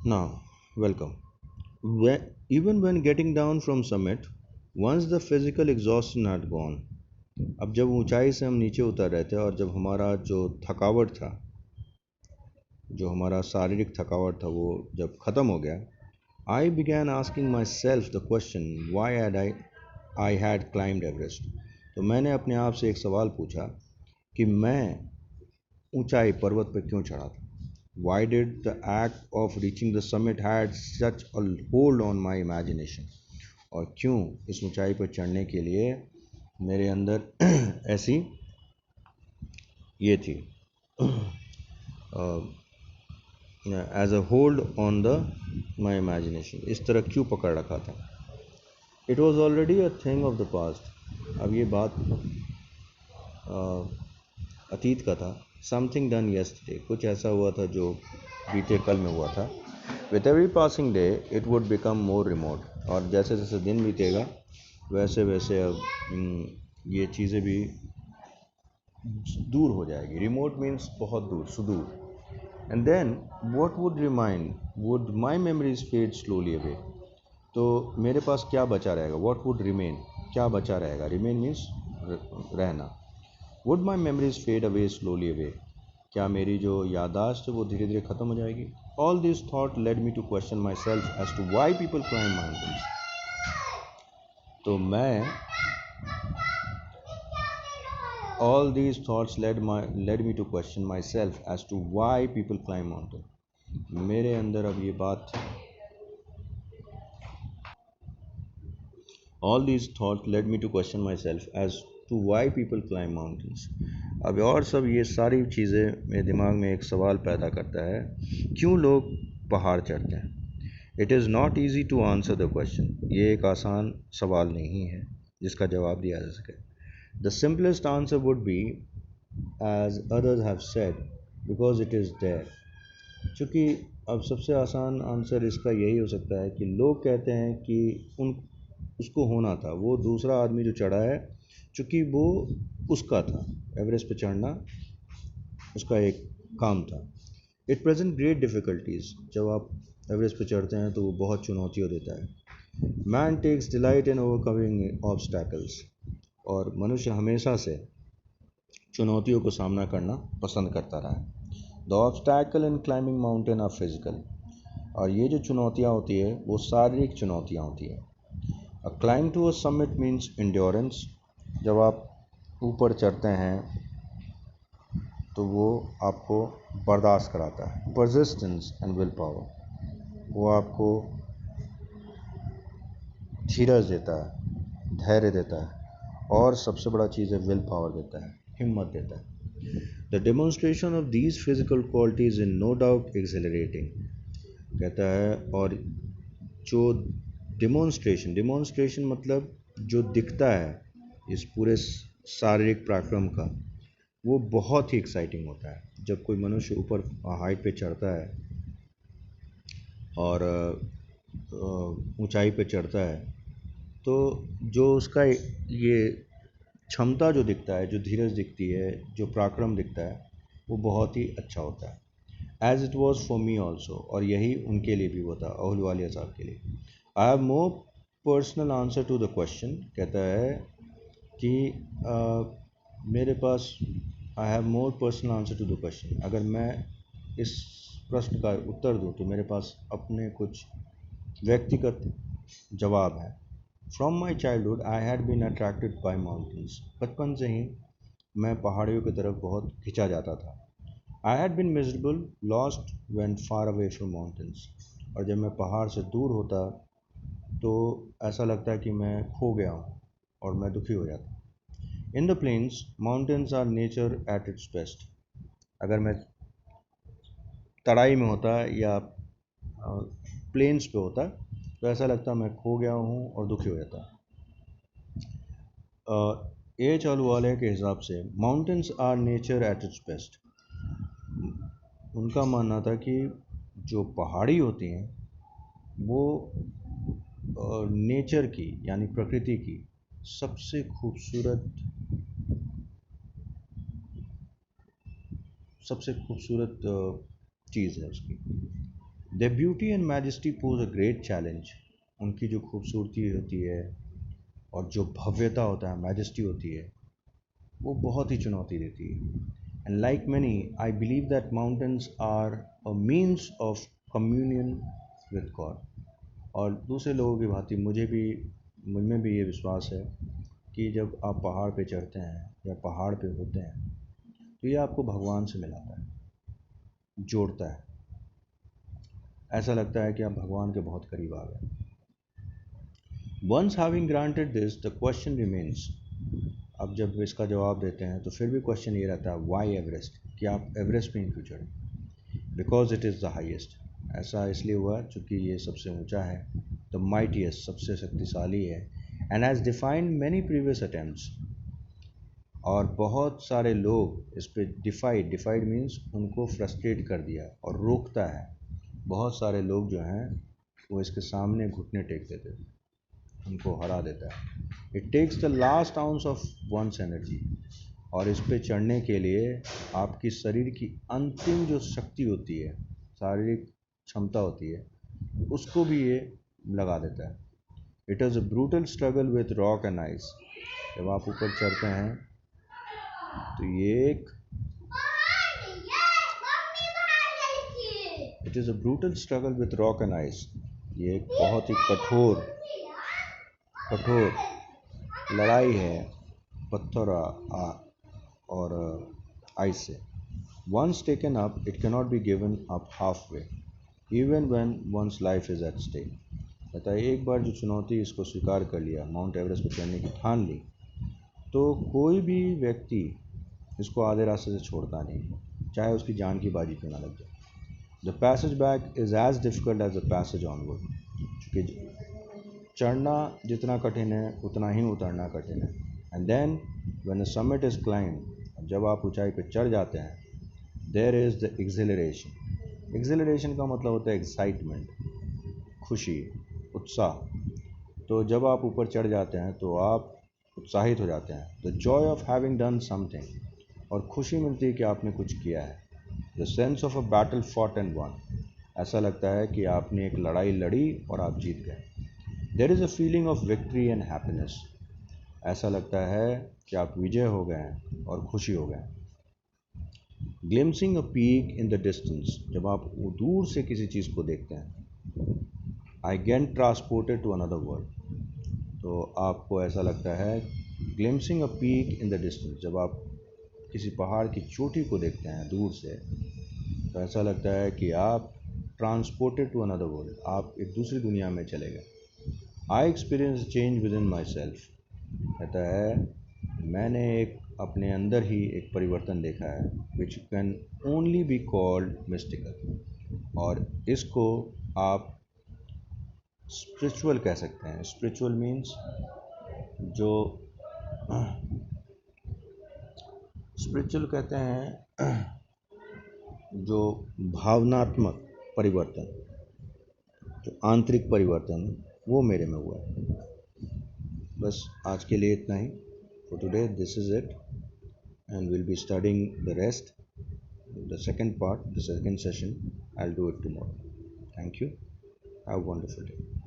Now, welcome. Even when getting down from summit, once the physical exhaustion had gone, अब जब ऊंचाई से हम नीचे उतर रहे थे और जब हमारा जो थकावट था, जो हमारा शारीरिक थकावट था वो जब ख़त्म हो गया, I began asking myself the question why I had climbed Everest. तो मैंने अपने आप से एक सवाल पूछा कि मैं ऊंचाई पर्वत पर क्यों चढ़ा था. Why did the act of reaching the summit had such a hold on my imagination? और क्यों इस ऊंचाई पर चढ़ने के लिए मेरे अंदर ऐसी ये थी as a hold on the my imagination, इस तरह क्यों पकड़ रखा था. It was already a thing of the past. अब ये बात अतीत का था. समथिंग डन यस्टरडे, कुछ ऐसा हुआ था जो बीते कल में हुआ था. With every passing day it would become more remote. और जैसे जैसे दिन बीतेगा वैसे वैसे अब ये चीज़ें भी दूर हो जाएगी. रिमोट मीन्स बहुत दूर, सुदूर. And then what would remind, would my memories fade slowly away. तो मेरे पास क्या बचा रहेगा. वॉट वुड रिमेन, क्या बचा रहेगा. रिमेन मीन्स रहना. Would my memories fade away slowly away, क्या मेरी जो यादाश्त है वो धीरे धीरे ख़त्म हो जाएगी. All this thought led me to question myself as to why people climb mountains. तो मैं all these thoughts led me to question myself as to why people climb mountain. मेरे अंदर अब ये बात थी. All these thoughts led me to question myself as to why people climb mountains. अब और सब ये सारी चीज़ें मेरे दिमाग में एक सवाल पैदा करता है, क्यों लोग पहाड़ चढ़ते हैं. It is not easy to answer the question. ये एक आसान सवाल नहीं है जिसका जवाब दिया जा सके. The simplest answer would be as others have said because it is there. चूँकि अब सबसे आसान आंसर इसका यही हो सकता है कि लोग कहते हैं कि उन उसको होना था, वो दूसरा आदमी जो चढ़ा है चूँकि वो उसका था, एवरेस्ट पे चढ़ना उसका एक काम था. It present great difficulties. जब आप एवरेस्ट पे चढ़ते हैं तो वो बहुत चुनौतियों देता है. Man takes delight in overcoming obstacles. और मनुष्य हमेशा से चुनौतियों को सामना करना पसंद करता रहा है. The obstacle in climbing mountain are physical. और ये जो चुनौतियाँ होती है वो शारीरिक चुनौतियाँ होती है. A climb to a summit means endurance. जब आप ऊपर चढ़ते हैं तो वो आपको बर्दाश्त कराता है. परसिस्टेंस एंड विल पावर, वो आपको धीरज देता है, धैर्य देता है, और सबसे बड़ा चीज़ है विल पावर देता है, हिम्मत देता है. The demonstration of these physical qualities in no doubt accelerating. कहता है और जो डेमोन्स्ट्रेशन मतलब जो दिखता है इस पूरे शारीरिक पराक्रम का, वो बहुत ही एक्साइटिंग होता है. जब कोई मनुष्य ऊपर हाइट पे चढ़ता है और ऊंचाई पे चढ़ता है तो जो उसका ये क्षमता जो दिखता है, जो धीरज दिखती है, जो पराक्रम दिखता है, वो बहुत ही अच्छा होता है. As it was for me also. और यही उनके लिए भी हुआ था, अहलुवालिया साहब के लिए. I have more personal answer to the question. कहता है कि मेरे पास I have more personal answer to the question. अगर मैं इस प्रश्न का उत्तर दूँ तो मेरे पास अपने कुछ व्यक्तिगत जवाब है. From my childhood I had been attracted by mountains. बचपन से ही मैं पहाड़ियों की तरफ बहुत खिंचा जाता था. I had been miserable lost when far away from mountains. और जब मैं पहाड़ से दूर होता तो ऐसा लगता है कि मैं खो गया हूँ और मैं दुखी हो जाता. In the plains mountains are nature at its best. अगर मैं तराई में होता या प्लेन्स पे होता तो ऐसा लगता मैं खो गया हूँ और दुखी हो जाता. ए चालू वाले के हिसाब से mountains are nature at its best. उनका मानना था कि जो पहाड़ी होती हैं वो नेचर की यानी प्रकृति की सबसे खूबसूरत चीज़ है उसकी. Their beauty and majesty pose a great challenge. उनकी जो खूबसूरती होती है और जो भव्यता होता है, मैजेस्टी होती है, वो बहुत ही चुनौती देती है. And like many, I believe that mountains are a means of communion with God. और दूसरे लोगों की भांति मुझ में भी ये विश्वास है कि जब आप पहाड़ पे चढ़ते हैं या पहाड़ पे होते हैं तो ये आपको भगवान से मिलाता है, जोड़ता है. ऐसा लगता है कि आप भगवान के बहुत करीब आ गए. Once having granted this, the question remains. अब जब इसका जवाब देते हैं तो फिर भी क्वेश्चन ये रहता है, वाई एवरेस्ट, कि आप एवरेस्ट पे क्यों चढ़े. Because it is the highest. ऐसा इसलिए हुआ चूँकि ये सबसे ऊंचा है, द माइटिएस्ट, सबसे शक्तिशाली है, and has defined many previous attempts. और बहुत सारे लोग इस पर डिफाइड मीन्स उनको फ्रस्ट्रेट कर दिया और रोकता है. बहुत सारे लोग जो हैं वो इसके सामने घुटने टेक देते थे, उनको हरा देता है. It takes the last ounce of one's energy. और इस पे चढ़ने के लिए आपकी शरीर की अंतिम जो शक्ति होती है, शारीरिक क्षमता होती है, उसको भी ये लगा देता है. It is a brutal struggle with rock and ice. जब आप ऊपर चढ़ते हैं तो ये एक it is a brutal struggle with rock and ice. ये एक बहुत ही कठोर लड़ाई है पत्थर और आइस से. Once taken up, it cannot be given up halfway, even when one's life is at stake. बताइए, एक बार जो चुनौती इसको स्वीकार कर लिया, माउंट एवरेस्ट पर चढ़ने की ठान ली, तो कोई भी व्यक्ति इसको आधे रास्ते से छोड़ता नहीं, चाहे उसकी जान की बाजी क्यों ना लग जाए. The passage back is as difficult as the passage onward. क्योंकि चढ़ना जितना कठिन है उतना ही उतरना कठिन है. And then when the summit is climbed, जब आप ऊंचाई पर चढ़ जाते हैं, there is the acceleration. Acceleration का मतलब होता है एक्साइटमेंट, खुशी, उत्साह. तो जब आप ऊपर चढ़ जाते हैं तो आप उत्साहित हो जाते हैं. The Joy of having done something. और खुशी मिलती है कि आपने कुछ किया है. The sense of a battle fought and one. ऐसा लगता है कि आपने एक लड़ाई लड़ी और आप जीत गए. There is a feeling of victory and happiness. ऐसा लगता है कि आप विजय हो गए हैं और खुशी हो गए. Glimpsing a peak in the distance. जब आप दूर से किसी चीज़ को देखते हैं, I get transported to another world. तो आपको ऐसा लगता है, glimpsing a peak in the distance, जब आप किसी पहाड़ की चोटी को देखते हैं दूर से, तो ऐसा लगता है कि आप ट्रांसपोर्टेड टू अनदर वर्ल्ड, आप एक दूसरी दुनिया में चले गए. I experience change with in my self. कहता है, मैंने एक अपने अंदर ही एक परिवर्तन देखा है, which can only be called mystical. और इसको आप स्पिरिचुअल कह सकते हैं. स्पिरिचुअल मीन्स जो स्पिरिचुअल कहते हैं जो भावनात्मक परिवर्तन, जो आंतरिक परिवर्तन, वो मेरे में हुआ है. बस आज के लिए इतना ही. For today this is it, and will be studying the rest, the second part, the second session. I will do it tomorrow. Thank you. Have a wonderful day.